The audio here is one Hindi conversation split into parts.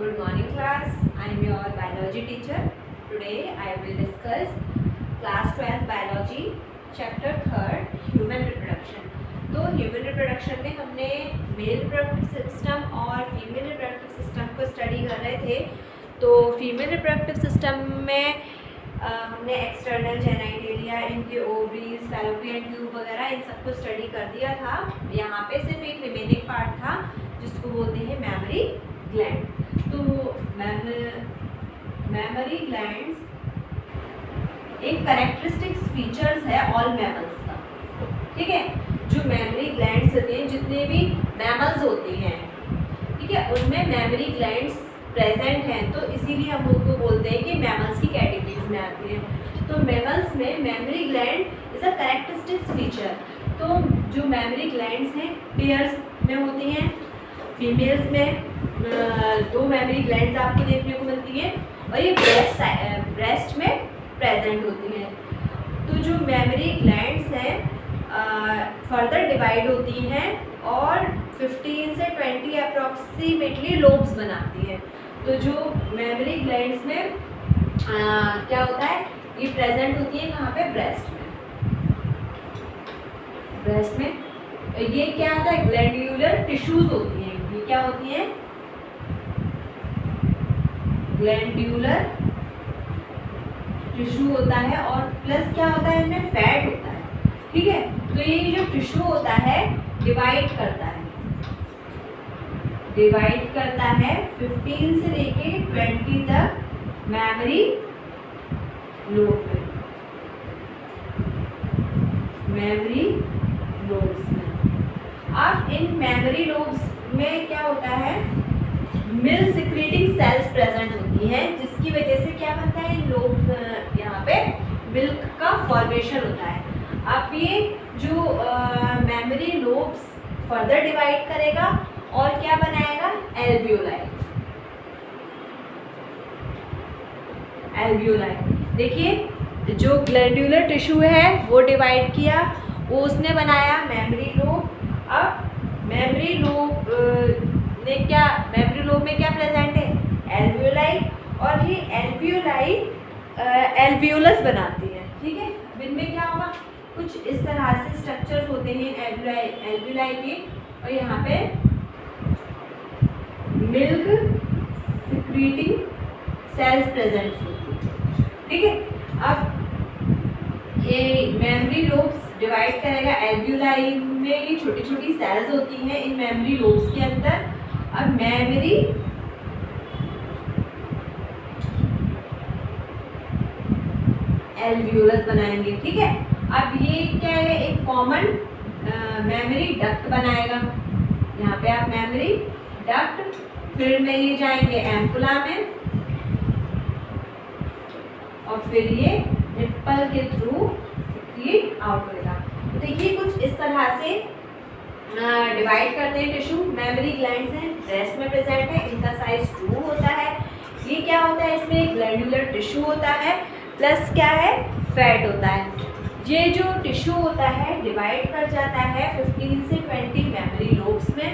Good morning class. I am your biology teacher. Today I will discuss class 12 biology chapter 3 human reproduction. तो human reproduction में हमने मेल reproductive system और फीमेल reproductive system को स्टडी कर रहे थे. तो फीमेल reproductive system में हमने एक्सटर्नल जेनाइटेलिया, इनके ओवरीज, फैलोपियन ट्यूब वगैरह इन सबको स्टडी कर दिया था. यहाँ पे सिर्फ एक रिमेनिंग पार्ट था जिसको बोलते हैं मेमरी ग्लैंड. तो मेमरी ग्लैंड्स एक कैरेक्टरिस्टिक्स फीचर्स है ऑल मैमल्स का. ठीक है, जो मेमरी ग्लैंड्स होते हैं, जितने भी मैमल्स होते हैं, ठीक है, उनमें मेमरी ग्लैंड्स प्रेजेंट हैं. तो इसीलिए हम उनको बोलते हैं कि मैमल्स की कैटेगरीज में आती हैं. तो मैमल्स में mammary gland is a characteristics feature. तो जो मेमरी ग्लैंड्स हैं पेयर्स में होती हैं. फीमेल्स में 2 मेमरी ग्लैंड्स आपको देखने को मिलती हैं और ये ब्रेस्ट में प्रेजेंट होती हैं. तो जो मेमरी ग्लैंड्स हैं फर्दर डिवाइड होती हैं और 15 से 20 अप्रॉक्सीमेटली लोब्स बनाती हैं. तो जो मेमरी ग्लैंड्स में क्या होता है, ये प्रेजेंट होती है कहाँ पे, ब्रेस्ट में. ये क्या होता है, ग्लैंड्यूलर टिश्यूज होती हैं. ये क्या होती हैं, ग्लैंड्यूलर टिश्यू होता है और प्लस क्या होता है, इनमें फैट होता है. ठीक है, तो ये जो टिश्यू होता है डिवाइड करता है 15 से लेके 20 तक मेमरी लोब में, मेमरी लोब्स में. अब इन मेमरी लोब्स में क्या होता है, मिल्क सिक्रीटिंग सेल्स प्रेजेंट होती हैं, जिसकी वजह से क्या बनता है, इन लोब यहाँ पे मिल्क का फॉर्मेशन होता है. अब ये जो मेमरी लोब्स फर्दर डिवाइड करेगा और क्या बनाएगा, एल्वियोलाई. देखिए, जो ग्लैंड्यूलर टिश्यू है वो डिवाइड किया, वो उसने बनाया मेमरी लोब. अब मेमरी लोब में क्या प्रेजेंट है, एल्वियोलाई, और ये एल्वियोलाई एल्वियोलस बनाती है. ठीक है, इनमें क्या होगा, कुछ इस तरह से स्ट्रक्चर्स होते हैं एल्वियोलाई के, और यहाँ पे मिल्क सिक्रीटिंग सेल्स प्रेजेंट होती है. ठीक है, अब ये मेमरी लोब्स डिवाइड करेगा एल्वियोलाई में. ये छोटी छोटी सेल्स होती हैं इन मेमरी लोब्स के अंदर. अब मेमरी एल्वियोलस बनाएंगे. ठीक है, अब ये क्या है, एक कॉमन मेमरी डक्ट बनाएगा. यहाँ पे आप मेमरी डक्ट, फिर में ये जाएंगे एम्पुला में और फिर ये निप्पल के थ्रू सीक्रेट आउट होगा. तो देखिए, कुछ इस तरह से डिवाइड करते हैं टिश्यू. मेमरी ग्लैंड्स हैं, ब्रेस्ट में प्रेजेंट है, इनका साइज 2 होता है. ये क्या होता है, इसमें ग्लैंडुलर टिश्यू होता है, प्लस क्या है, फैट होता है. ये जो टिश्यू होता है डिवाइड कर जाता है 15 से 20 मेमरी लोब्स में.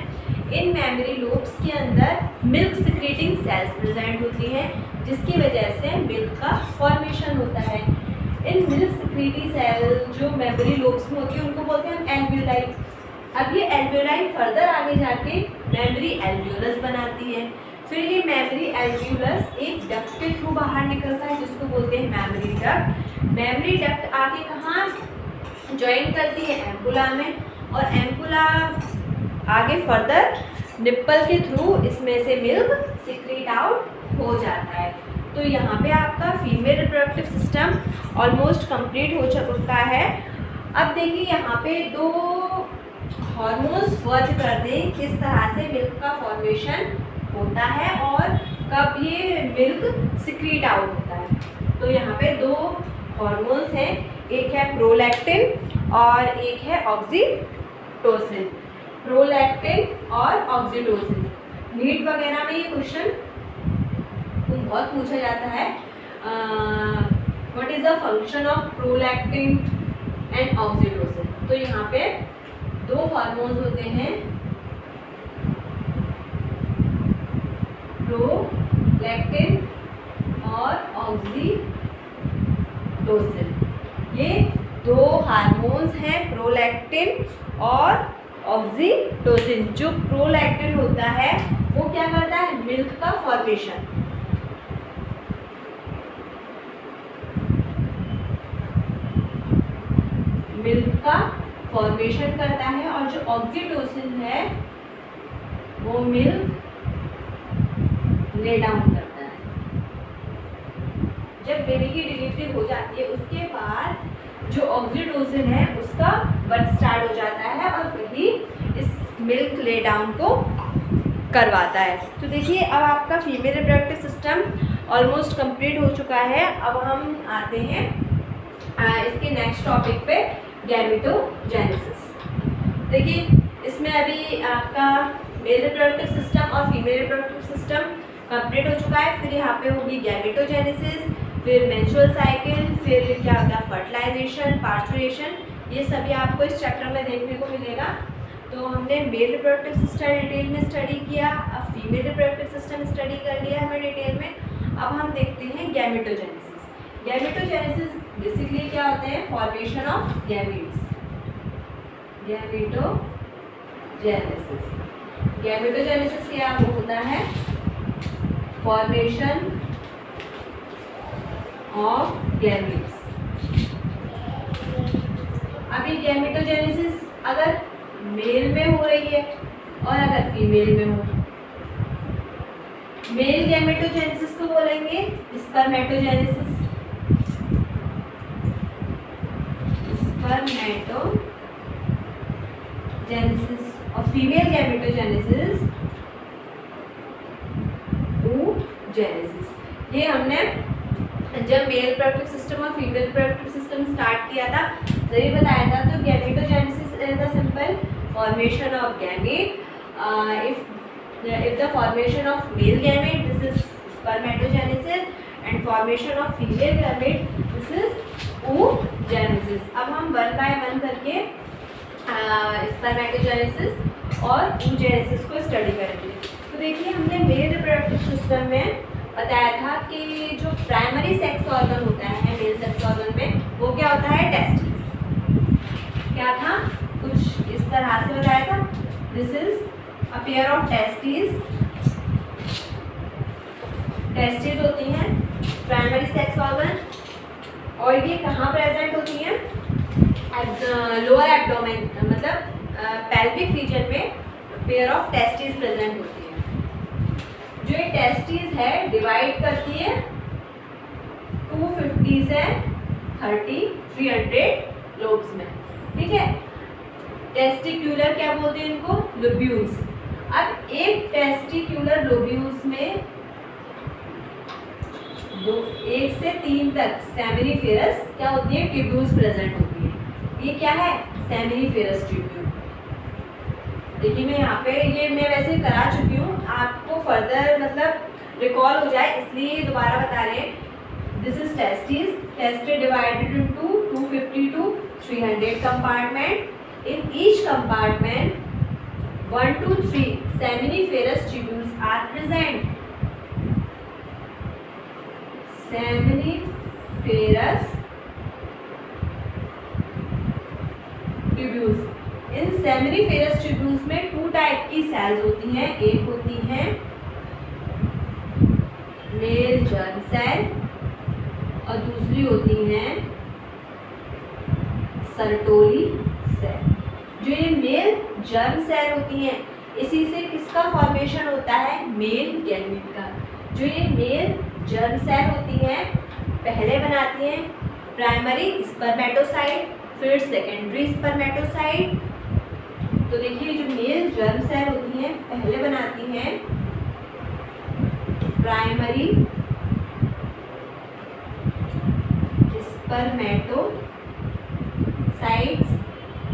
इन मेमरी लोब्स के अंदर मिल्क सिक्रेटिंग सेल्स प्रेजेंट होती हैं, जिसकी वजह से मिल्क का फॉर्मेशन होता है. इन मिल्क सिक्रेटिंग सेल जो मेमरी लोब्स में होती है उनको बोलते हैं एल्वियोलाई. अब ये एल्वियोलाई फर्दर आगे जाके मेमरी एल्वियोलस बनाती है. फिर ये मेमरी एल्वियोलस एक डक्ट के थ्रू बाहर निकलता है, जिसको बोलते हैं मेमरी डक्ट. मेमरी डक्ट आगे कहाँ ज्वाइन करती है, एम्पुला में, और एम्पुला आगे फर्दर निप्पल के थ्रू इसमें से मिल्क सिक्रीट आउट हो जाता है. तो यहाँ पे आपका female reproductive system almost complete हो चुका है. अब देखिए, यहाँ पे 2 हार्मोन्स वर्क करते हैं किस तरह से मिल्क का फॉर्मेशन होता है और कब ये मिल्क सिक्रीट आउट होता है. तो यहाँ पे 2 हार्मोन्स हैं, एक है प्रोलैक्टिन और एक है ऑक्सीटोसिन. प्रोलैक्टिन और ऑक्सीटोसिन, नीट वगैरह में ये क्वेश्चन बहुत पूछा जाता है, what is the function of prolactin and oxytocin. तो यहाँ पे 2 हार्मोन्स होते हैं, प्रो प्रोलैक्टिन और ऑक्सीटोसिन, ये दो हार्मोन्स हैं, प्रोलैक्टिन और ऑक्सीटोसिन। जो प्रोलैक्टिन होता है वो क्या करता है, मिल्क का फॉर्मेशन, करता है, और जो ऑक्सीटोसिन है वो मिल्क ले डाउन करता है। जब बेबी की डिलीवरी हो जाती है उसके बाद जो ऑक्सीटोसिन है उसका वर्क स्टार्ट हो जाता है और वही इस मिल्क ले डाउन को करवाता है। तो देखिए अब आपका female reproductive system almost complete हो चुका है। अब हम आते हैं इसके नेक्स्ट टॉपिक पे, गैमेटोजेनेसिस। देखिए इसमें अभी आपका मेल रिप्रोडक्टिव सिस्टम और फीमेल रिप्रोडक्टिव सिस्टम कंप्लीट हो चुका है। फिर यहाँ पे होगी गैमेटोजेनेसिस, फिर मेंस्ट्रुअल साइकिल, फिर क्या होता है फर्टिलाइजेशन, पार्चुरेशन, ये सभी आपको इस चैप्टर में देखने को मिलेगा। तो हमने मेल रिप्रोडक्टिव सिस्टम डिटेल में स्टडी किया, अब फीमेल रिप्रोडक्टिव सिस्टम स्टडी कर लिया हमें डिटेल में। अब हम देखते हैं गैमेटोजेनेसिस। गैमेटोजेनेसिस बेसिकली क्या होते हैं, फॉर्मेशन ऑफ गैमीट्स। गैमेटोजेनेसिस क्या होता है, फॉर्मेशन ऑफ गैमीट्स। अभी गैमेटोजेनेसिस अगर मेल में हो रही है और अगर फीमेल में हो, मेल गैमेटोजेनेसिस को बोलेंगे स्पर्मेटोजेनेसिस, और फीमेल गैमेटोजेनेसिस oogenesis। ये हमने जब मेल रिप्रोडक्टिव सिस्टम और फीमेल रिप्रोडक्टिव सिस्टम स्टार्ट किया था तभी बताया था। तो gametogenesis is the simple formation of gamete, if the formation of male gamete, this is spermatogenesis, and formation of female gamete, this is oogenesis। अब हम वन बाय वन करके स्पर्मेटोजेनेसिस और oogenesis को स्टडी करेंगे। तो देखिए हमने मेल रिप्रोडक्टिव सिस्टम में बताया था कि जो प्राइमरी सेक्स ऑर्गन होता है मेल सेक्स ऑर्गन में, वो क्या होता है, टेस्टिस। क्या था, कुछ इस तरह से बताया था, this is a pair of testis. Testis होती हैं प्राइमरी सेक्स ऑर्गन, और ये कहाँ प्रेजेंट होती हैं, लोअर एब्डोमेन, मतलब पेल्विक रीजन में पेयर ऑफ टेस्टिस प्रेजेंट होती है। जो ये टेस्टिस है डिवाइड करती है 250 से 300 लोब्स में, ठीक है। टेस्टिक्यूलर क्या बोलते हैं इनको, लोब्यूल्स। अब एक टेस्टिक्यूलर लोब्यूल्स में 1 से 3 तक सेमिनिफेरस क्या होती है, ट्यूब्यूल्स प्रेजेंट होती है। ये क्या है, सेमिनिफेरस ट्यूब्यूल। देखिए मैं यहाँ पे ये मैं वैसे करा चुकी हूँ, आपको फर्दर मतलब रिकॉल हो जाए इसलिए दोबारा बता रहे हैं। This is testis, testis divided into 250 to 300 compartment. In each compartment 1 to 3 seminiferous tubules are present। seminiferous tubules, in seminiferous tubules में 2 टाइप की सेल्स होती हैं। एक होती हैं मेल जर्म सेल और दूसरी होती हैं सर्टोली सेल। जो ये मेल जर्म सेल होती हैं इसी से किसका फॉर्मेशन होता है, मेल गैमेट का। जो ये मेल जर्म सेल होती हैं पहले बनाती हैं प्राइमरी स्पर्मेटोसाइट, फिर सेकेंडरी स्पर्मेटोसाइट। तो देखिए जो मेल जर्म सेल होती हैं पहले बनाती हैं प्राइमरी स्पर्मेटोसाइट्स,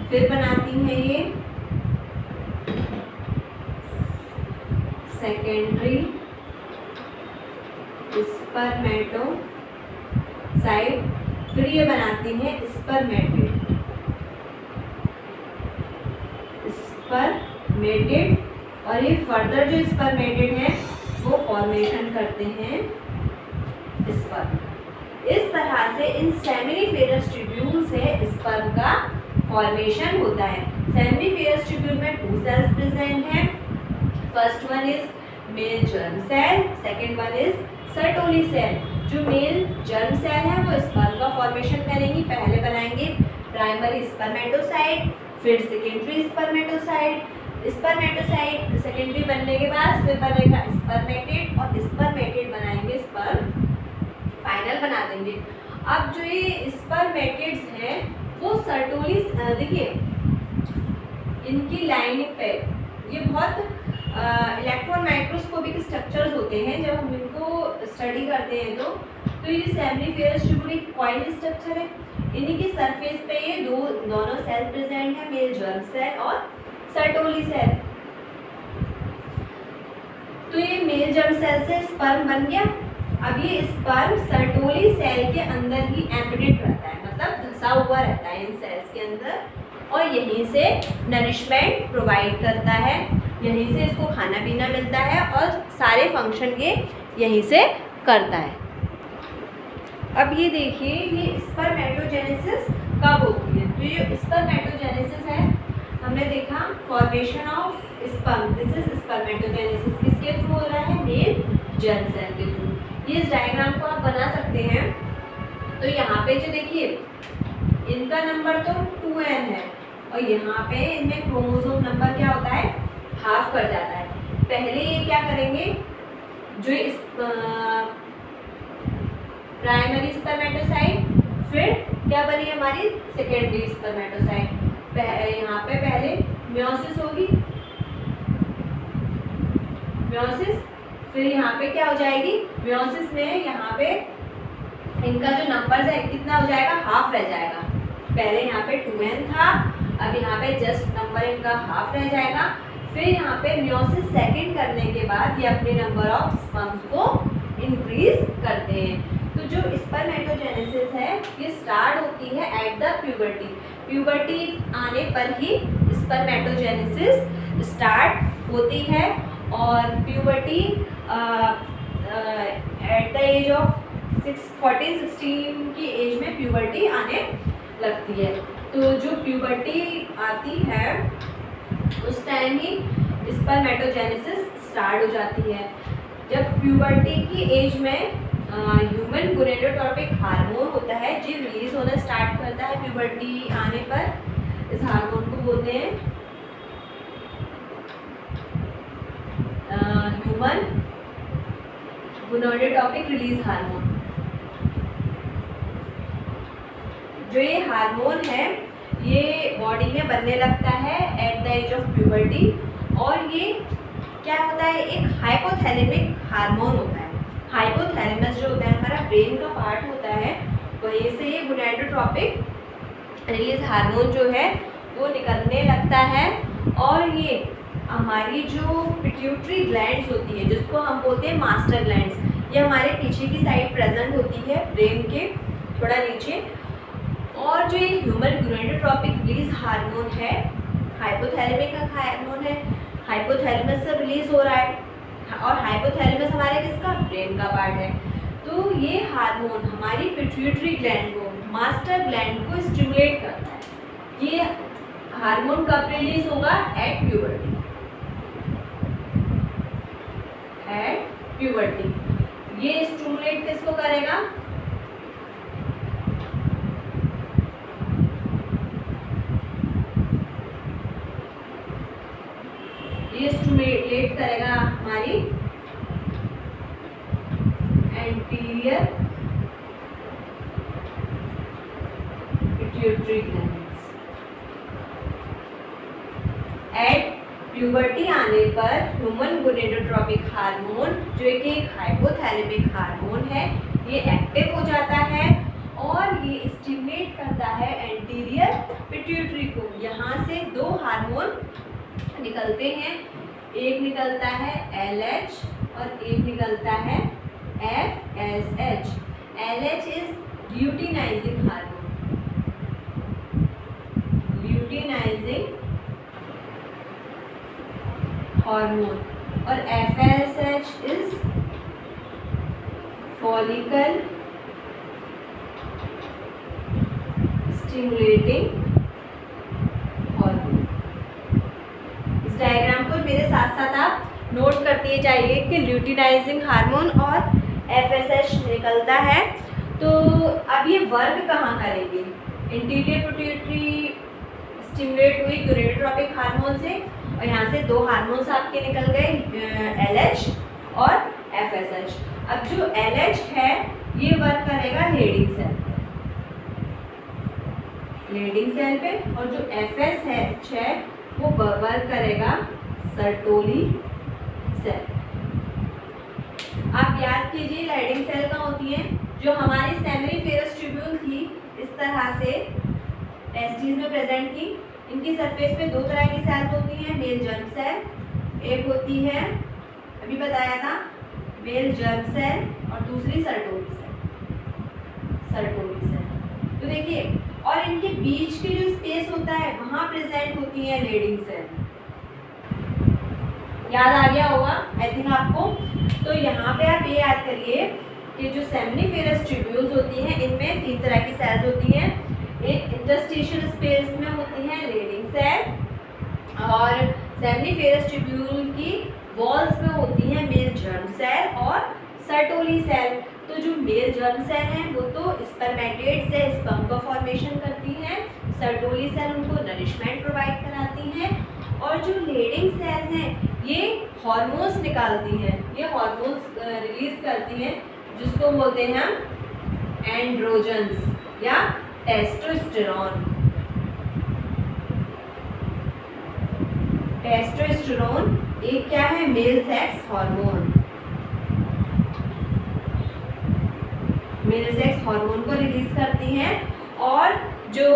फिर बनाती हैं ये सेकेंडरी स्पर्मेटोसाइट, फिर ये बनाती हैं स्पर्मेटेड, और ये फर्दर जो स्पर्मेटेड है वो फॉर्मेशन करती करते हैं स्पर्म। इस तरह से इन सेमिनिफेरस ट्यूब्यूल से स्पर्म का फॉर्मेशन होता है। सेमिनिफेरस ट्यूब्यूल में 2 सेल्स प्रेजेंट हैं। First one is male germ cell, second one is Sertoli cell. जो मेल जर्म सेल है वो स्पर्म का फॉर्मेशन करेंगी। पहले बनाएंगे प्राइमरी स्पर्मेटोसाइट, फिर सेकेंडरी स्पर्मेटोसाइट, स्पर्मेटोसाइट सेकेंडरी बनने के बाद फिर बनेगा स्पर्मेटेड, और स्पर्मेटेड बनाएंगे स्पर्म फाइनल बना देंगे। अब जो ये स्पर्मेटेड्स हैं वो सर्टोली, देखिए इनकी लाइनिंग पे ये बहुत इलेक्ट्रॉन माइक्रोस्कोपिक स्ट्रक्चर्स होते हैं। जब हम इनको स्टडी करते हैं तो ये सेमिनिफेरस ट्यूब्यूल एक कॉइल स्ट्रक्चर है। इन्हीं के सरफेस पे ये दोनों सेल प्रेजेंट है, मेल जर्म सेल और सर्टोली सेल। तो ये मेल जर्म सेल से स्पर्म बन गया। अब ये स्पर्म सर्टोली सेल के अंदर ही एम्बेडेड रहता है, मतलब धंसा हुआ रहता है इन सेल्स के अंदर, और यहीं से नरिशमेंट प्रोवाइड करता है, यहीं से इसको खाना पीना मिलता है और सारे फंक्शन ये यहीं से करता है। अब ये देखिए ये स्पर्मेटोजेनेसिस कब होती है। तो ये स्पर्मेटोजेनेसिस है, हमने देखा formation of sperm, this is spermatogenesis. किसके थ्रू हो रहा है? मेल जर्म सेल के थ्रू। ये इस डायग्राम को आप बना सकते हैं। तो यहाँ पे जो देखिए इनका नंबर तो 2n है, और यहाँ पे इनमें क्रोमोसोम नंबर क्या होता है? हाफ कर जाता है। पहले ये क्या करेंगे, जो इस प्राइमरी स्पर्मेटोसाइट, फिर क्या बनी हमारी सेकेंडरी स्पर्मेटोसाइट। यहाँ पे पहले म्योसिस होगी, म्योसिस, फिर यहाँ पे क्या हो जाएगी? म्योसिस में यहाँ पे इनका जो नंबर है कितना हो जाएगा? हाफ रह जाएगा। पहले यहाँ पे 2n था, अब यहाँ पे जस्ट नंबर इनका हाफ रह जाएगा। फिर यहाँ पे म्योसिस सेकंड करने के बाद ये अपने नंबर ऑफ स्पर्म्स को इंक्रीज करते हैं। तो जो स्पर्मेटोजेनेसिस है ये स्टार्ट होती है एट द प्यूबर्टी। प्यूबर्टी आने पर ही स्पर्मेटोजेनेसिस स्टार्ट होती है, और puberty at the age of 14-16 की एज में प्यूबर्टी आने लगती है। तो जो प्यूबर्टी आती है उस टाइम ही स्पर्मेटोजेनेसिस स्टार्ट हो जाती है। जब प्यूबर्टी की एज में ह्यूमन गोनेडोट्रोपिक हार्मोन होता है जो रिलीज होना स्टार्ट करता है प्यूबर्टी आने पर। इस हार्मोन को बोलते हैं ह्यूमन गोनेडोट्रोपिक रिलीज हार्मोन। जो ये हार्मोन है ये बॉडी में बनने लगता है at the age of puberty, और ये क्या होता है? एक हाइपोथैलेमिक हार्मोन होता है। हाइपोथैलेमस जो होता है हमारा ब्रेन का पार्ट होता है, वहीं से ये गोनेडोट्रोपिक रिलीज हार्मोन जो है वो निकलने लगता है। और ये हमारी जो पिट्यूटरी ग्लैंड्स होती है जिसको हम बोलते हैं मास्टर ग्लैंड्स, ये हमारे पीछे की साइड प्रेजेंट होती है ब्रेन के थोड़ा नीचे। और जो ये ह्यूमन गोनेडोट्रोपिक रिलीज हार्मोन है हाइपोथैलेमिक का हार्मोन है, हाइपोथैलेमस से रिलीज हो रहा है, और हाइपोथैलेमस हमारे किसका? ब्रेन का पार्ट है। तो ये हार्मोन हमारी पिट्यूटरी ग्लैंड को, मास्टर ग्लैंड को स्टिमुलेट करता है। ये हार्मोन कब रिलीज होगा? At puberty. एट प्यूबर्टी ये स्टिमुलेट किसको करेगा? ये स्टिमुलेट करेगा हमारी anterior pituitary glands. At puberty आने पर ह्यूमन गोनेडोट्रोपिक हार्मोन जो कि एक हाइपोथैलेमिक हार्मोन है ये एक्टिव हो जाता है, और ये स्टिमुलेट करता है एंटीरियर पिट्यूटरी को। यहाँ से 2 हार्मोन निकलते हैं, एक निकलता है LH और एक निकलता है FSH। LH is luteinizing hormone, luteinizing hormone, और FSH is follicle stimulating hormone. इस डायग्राम को मेरे साथ साथ आप नोट करते जाइए कि ल्यूटिनाइजिंग हार्मोन और FSH निकलता है। तो अब ये वर्क कहाँ करेंगे? इंटीरियर पिट्यूटरी स्टिमुलेट हुई गोनेडोट्रोपिक हार्मोन से, और यहाँ से दो हार्मोन्स आपके निकल गए, LH और FSH। अब जो LH है ये वर्क करेगा लेडिंग सेल पे, और जो FSH है वो वर्क करेगा सर्टोली सेल। आप याद कीजिए लेडिंग सेल कहाँ होती है? जो हमारी सेमिनिफेरस ट्यूब्यूल थी इस तरह से टेस्टिस में प्रेजेंट थी। इनकी सरफेस पे दो तरह की सेल्स होती हैं, मेल जर्म सेल एक होती है, अभी बताया था, मेल जर्म सेल, और दूसरी सर्टोली सेल। तो देखिए, और इनके बीच के जो स्पेस होता है वहाँ प्रेजेंट होती है लेडिंग सेल। याद आ गया होगा आई थिंक आपको। तो यहाँ पे आप ये याद करिए कि जो सेमिनिफेरस ट्यूब्यूल्स होती हैं इनमें तीन तरह की सेल्स होती हैं। एक इंटरस्टिशियल स्पेस में होती है लेडिंग सेल, और सेमिनिफेरस ट्यूब्यूल की वॉल्स में होती है मेल जर्म सेल और सर्टोली सेल। तो जो मेल जर्म सेल हैं वो तो स्पर्मेटेड से स्पर्म का फॉर्मेशन करती हैं, सर्टोली सेल उनको नरिशमेंट प्रोवाइड कराती हैं, और जो लेडिंग सेल्स हैं ये हार्मोन्स निकालती हैं, ये हार्मोन्स रिलीज करती हैं जिसको बोलते हैं हम एंड्रोजन्स या टेस्टोस्टेरोन। टेस्टोस्टेरोन एक क्या है? Mail sex hormone. Mail sex hormone को रिलीज करती हैं। और जो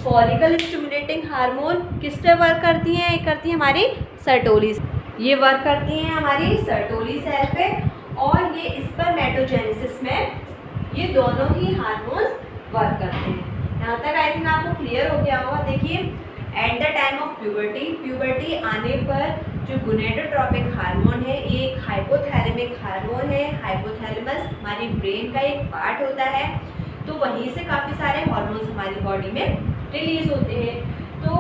फॉलिकल स्टिमुलेटिंग हार्मोन किस पे वर्क करती हैं? करती है हमारी सर्टोली, ये वर्क करती हैं हमारी सर्टोली सेल पे, और ये स्पर्मेटोजेनेसिस में ये दोनों ही हार्मोन्स वर्क करते हैं। यहाँ तक आई थिंक आपको क्लियर हो गया होगा। देखिए, at the time of puberty आने पर जो गोनेडोट्रोपिक हार्मोन है ये एक हाइपोथैलेमिक हार्मोन है। हाइपोथैलेमस हमारी ब्रेन का एक पार्ट होता है, तो वहीं से काफ़ी सारे हार्मोन्स हमारी बॉडी में रिलीज होते हैं। तो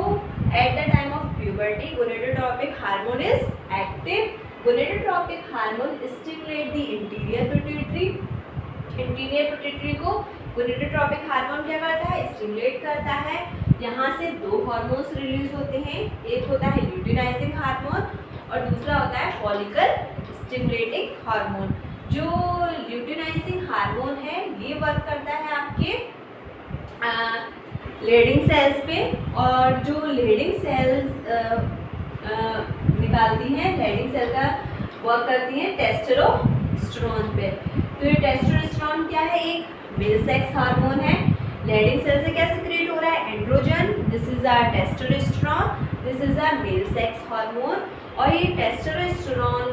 at the time of puberty gonadotropic hormone is active. Gonadotropic hormone stimulate the interior pituitary. Interior pituitary को गोनेडोट्रोपिक हार्मोन क्या करता है? स्टिमुलेट करता है। यहाँ से दो हार्मोन्स रिलीज होते हैं, एक होता है ल्यूटिनाइजिंग हार्मोन और दूसरा होता है फॉलिकल स्टिमुलेटिंग हार्मोन। जो ल्यूटिनाइजिंग हार्मोन है ये वर्क करता है आपके लेडिंग सेल्स पे, और जो लेडिंग सेल्स निकालती हैं, लेडिंग सेल का वर्क करती हैं टेस्टोस्टेरोन पे। तो ये टेस्टोस्टेरोन क्या है? एक मेल सेक्स हार्मोन है। लेडिंग सेल से क्या सिक्रेट हो रहा है? Androgen. This is a testosterone, this is a male sex hormone. और ये टेस्टोस्टेरोन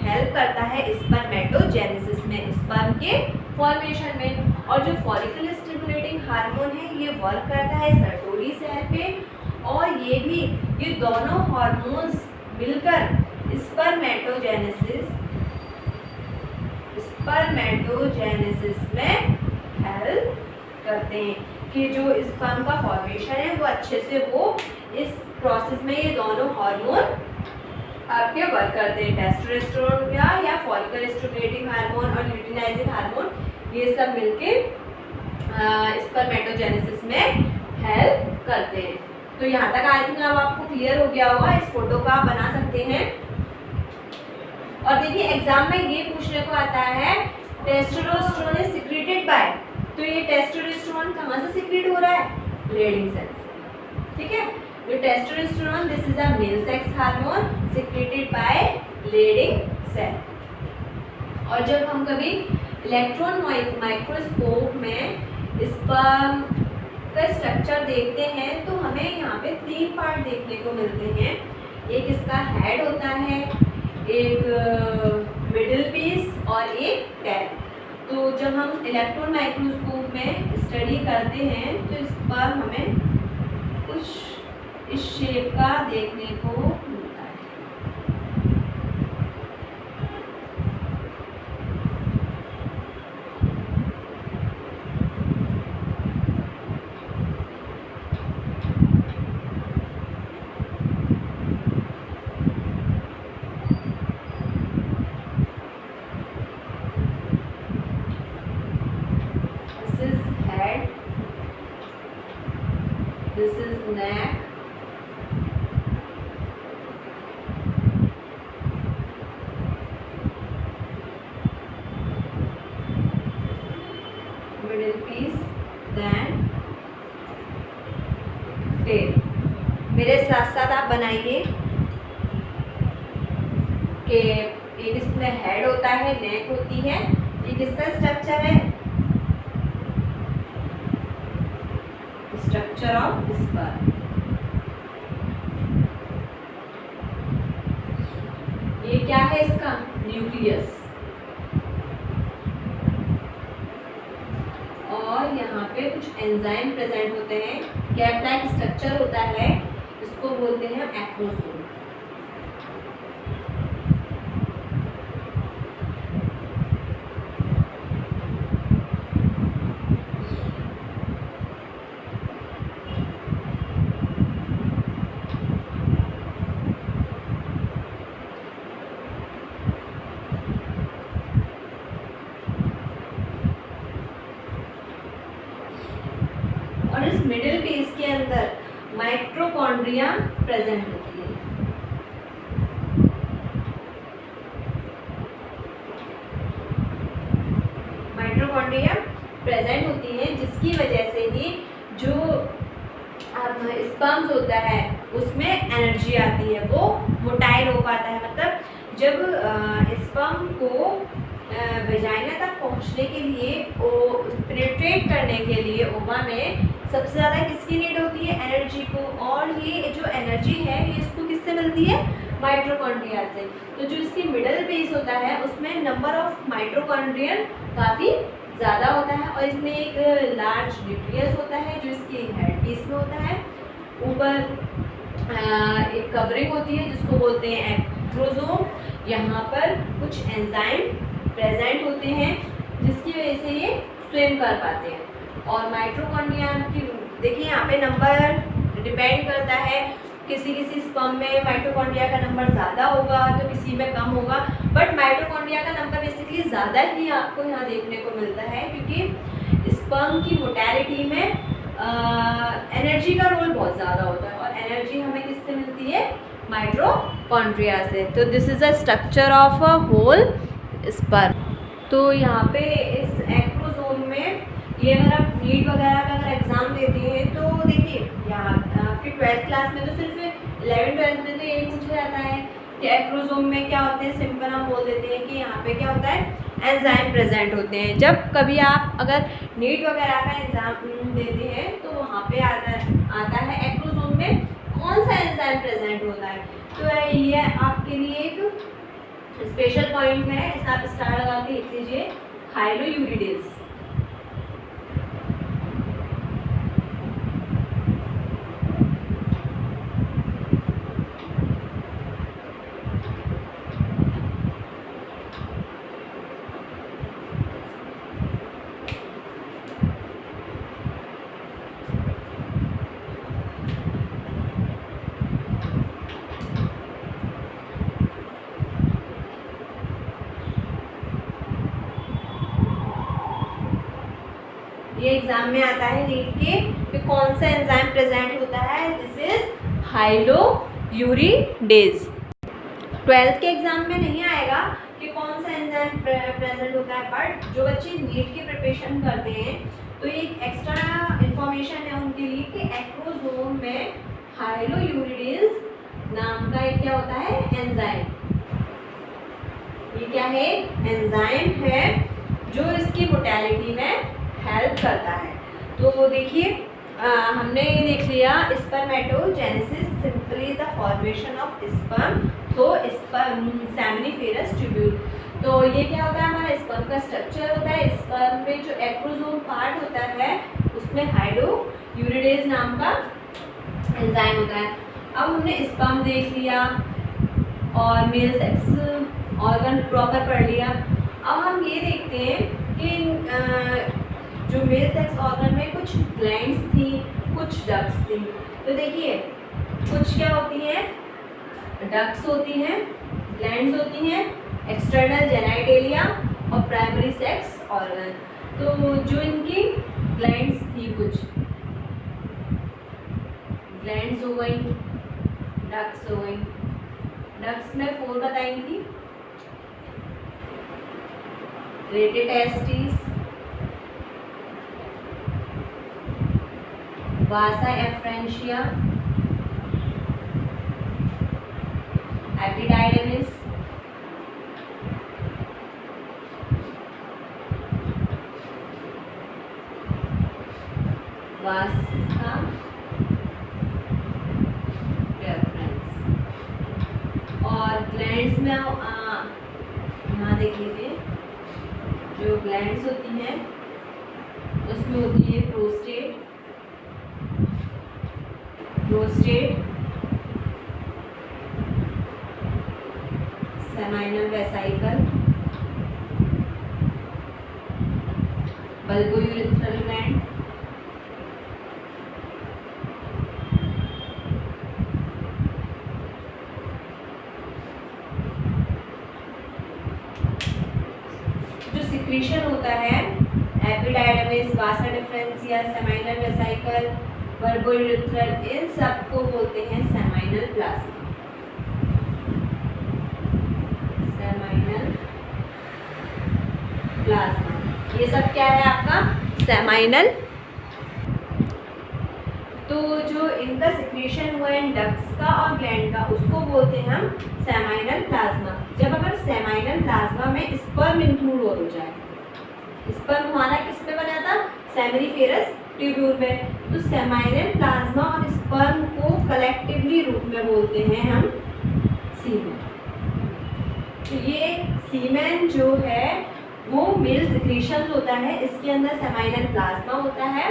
हेल्प करता है स्पर्मेटोजेनेसिस में, स्पर्म के फॉर्मेशन में। और जो फॉलिकल स्टिमुलेटिंग हार्मोन है ये वर्क करता है सर्टोली सेल पे, और ये दोनों हार्मोन्स मिलकर स्पर्मेटोजेनेसिस में हेल्प करते हैं कि जो स्पर्म का फॉर्मेशन है वो अच्छे से हो। इस प्रोसेस में ये दोनों हार्मोन आपके वर्क करते हैं, टेस्टोस्टेरोन या फॉलिकल स्टिमुलेटिंग हार्मोन और ल्यूटिनाइजिंग हार्मोन, ये सब मिलके स्पर्मेटोजेनेसिस में हेल्प करते हैं। तो यहाँ तक आई थिंक अब आपको क्लियर हो गया होगा। इस फोटो का आप बना सकते हैं। और देखिए एग्जाम में ये पूछने को आता है टेस्टोस्टेरोन इज सिक्रेटेड बाय, तो ये टेस्टोस्टेरोन कहाँ से सिक्रेट हो रहा है? लेडिंग सेल से। ठीक है, तो testosterone this is a male sex hormone secreted by Leydig cell. और जब हम कभी इलेक्ट्रॉन माइक्रोस्कोप में स्पर्म का स्ट्रक्चर देखते हैं तो हमें यहाँ पे तीन पार्ट देखने को मिलते हैं। एक इसका हेड होता है, एक मिडिल पीस और एक टेल। तो जब हम इलेक्ट्रॉन माइक्रोस्कोप में स्टडी करते हैं तो स्पर्म हमें कुछ इस शेप का देखने को मिलता है। neck, middle piece, then tail। मेरे साथ साथ आप बनाइए कि एक इसमें हेड होता है, नेक होती है, ये किसका स्ट्रक्चर है, स्ट्रक्चर ऑफ स्पर्म। ये क्या है इसका, न्यूक्लियस। और यहाँ पे कुछ एंजाइम प्रेजेंट होते हैं, कैप लाइक स्ट्रक्चर होता है, इसको बोलते हैं एक्रोसोम। और इस मिडिल पीस के अंदर माइटोकॉन्ड्रिया प्रेजेंट होती है। माइटोकॉन्ड्रिया प्रेजेंट होती है, जिसकी वजह से ही जो स्पर्म्स होता है उसमें एनर्जी आती है, वो मोटाइल हो पाता है। मतलब जब स्पर्म को वेजाइना तक पहुंचने के लिए, पेनिट्रेट करने के लिए ओवा में सबसे ज़्यादा किसकी नीड होती है, एनर्जी को। और ये जो एनर्जी है ये इसको किससे मिलती है, माइटोकॉन्ड्रिया से। तो जो इसकी मिडल पीस होता है उसमें नंबर ऑफ माइटोकॉन्ड्रिया काफ़ी ज़्यादा होता है, और इसमें एक लार्ज न्यूक्लियस होता है जो इसकी हेड पीस में होता है। ऊपर एक कवरिंग होती है जिसको बोलते हैं एक्रोसोम। यहाँ पर कुछ एंजाइम प्रेजेंट होते हैं जिसकी वजह से ये स्विम कर पाते हैं। और माइटोकॉन्ड्रिया की देखिए यहाँ पे नंबर डिपेंड करता है, किसी किसी स्पर्म में माइटोकॉन्ड्रिया का नंबर ज़्यादा होगा तो किसी में कम होगा, बट माइटोकॉन्ड्रिया का नंबर बेसिकली ज़्यादा ही आपको यहाँ देखने को मिलता है, क्योंकि स्पर्म की मोटेलिटी में एनर्जी का रोल बहुत ज़्यादा होता है। और एनर्जी हमें किससे मिलती है, माइटोकॉन्ड्रिया से। तो this is a structure of a whole sperm. तो यहाँ पे इस एक्रोसोम में ये अगर आप नीट वगैरह का अगर एग्ज़ाम देते हैं तो देखिए यहाँ आपकी 12th क्लास में तो सिर्फ 11th-12th में तो यही पूछा जाता है कि एक्रोसोम में क्या होते हैं। सिंपल हम बोल देते हैं कि यहाँ पे क्या होता है, एंजाइम प्रेजेंट होते हैं। जब कभी आप अगर नीट वगैरह का एग्ज़ाम देते हैं तो वहाँ पे आता है एक्रोसोम में कौन सा एंजाइम प्रेजेंट होता है। तो ये आपके लिए एक स्पेशल पॉइंट है, इस आप स्टार लगा के लिख लीजिए, हाइलोयूरिडेज। ये एग्जाम में आता है नीट के कि कौन सा एंजाइम प्रेजेंट होता है, दिस इज हाइलोयूरिडेज। 12th के एग्जाम में नहीं आएगा कि कौन सा एंजाइम प्रेजेंट होता है, बट जो बच्चे नीट की प्रिपरेशन करते हैं तो ये एक्स्ट्रा इंफॉर्मेशन है उनके लिए कि एक्रोसोम में हाइलोयूरिडेज नाम का एक क्या होता है, एंजाइम। ये क्या है, एंजाइम है जो इसकी मोटेलिटी में हेल्प करता है। तो देखिए हमने ये देख लिया spermatogenesis simply the formation of sperm, तो स्पर्म सेमिनिफेरस ट्यूब्यूल। तो ये क्या होता है, हमारा स्पर्म का स्ट्रक्चर होता है। स्पर्म में जो एक्रोसोम पार्ट होता है उसमें हाइलोयूरिडेज नाम का एंजाइम होता है। अब हमने स्पर्म देख लिया और मेल सेक्स ऑर्गन प्रॉपर पढ़ लिया। अब हम ये देखते हैं कि जो मेल सेक्स ऑर्गन में कुछ ग्लैंड्स थी, कुछ डक्ट्स थी। तो देखिए कुछ क्या होती हैं, डक्ट्स होती हैं, ग्लैंड्स होती हैं, एक्सटर्नल जेनाइटेलिया और प्राइमरी सेक्स ऑर्गन। तो जो इनकी ग्लैंड्स थी कुछ ग्लैंड्स हो गई, डक्ट्स हो गई। डक्ट्स में 4 बताई थी, रेटे टेस्टिस, वासा एफ्रेंशिया, एपिडाइडमिस, वासा डेफरेंस। और ग्लैंड्स में यहाँ देख लीजिए, जो ग्लैंड्स होती हैं उसमें होती है prostate, seminal vesicle, bulbourethral gland, जो सिक्रीशन होता है एपिडाइडमिस, वासा डिफरेंशिया, सेमाइनल वेसाइकल, बल्बोयूरेथ्रल, इन सब को बोलते हैं सेमाइनल प्लाज्मा। सेमाइनल प्लाज्मा, ये सब क्या है आपका सेमाइनल। तो जो इनका सिक्रीशन हुआ है डक्ट्स का और ग्लैंड का, उसको बोलते हैं हम सेमाइनल प्लाज्मा। जब अगर सेमाइनल प्लाज्मा में स्पर्म इंक्लूड हो जाए, स्पर्म हमारा किस पे बना था, सेमिनिफेरस ट्यूब्यूल में, तो सेमाइनल प्लाज्मा और स्पर्म को कलेक्टिवली रूप में बोलते हैं हम सीमेन। तो ये सीमेन जो है वो मेल सिक्रीशन होता है, इसके अंदर सेमाइनल प्लाज्मा होता है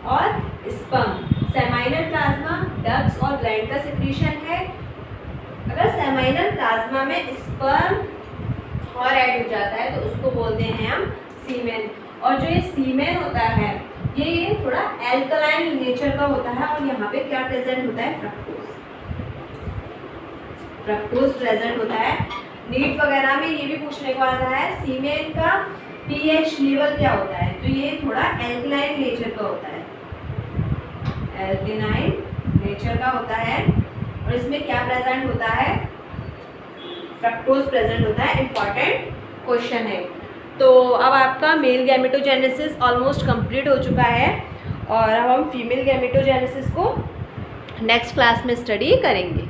और स्पर्म। सेमाइनल प्लाज्मा डक्ट्स और ग्लैंड का सिक्रीशन है। अगर सेमाइनल प्लाज्मा में स्पर्म और ऐड हो जाता है तो उसको बोलते हैं हम सीमेन। और जो ये सीमेन होता है ये थोड़ा एल्कलाइन नेचर का होता है और यहाँ पे क्या प्रेजेंट होता है, फ्रक्टोज प्रेजेंट होता है। नीट वगैरह में ये भी पूछने को आता है सीमेन का पीएच लेवल क्या होता है, तो ये थोड़ा एल्कलाइन नेचर का होता है, एल्कलाइन नेचर का होता है। और इसमें क्या प्रेजेंट होता है, फ्रक्टोज प्रेजेंट होता है। इंपॉर्टेंट क्वेश्चन है। तो अब आपका मेल गैमेटोजेनेसिस ऑलमोस्ट कंप्लीट हो चुका है और अब हम फीमेल गैमेटोजेनेसिस को नेक्स्ट क्लास में स्टडी करेंगे।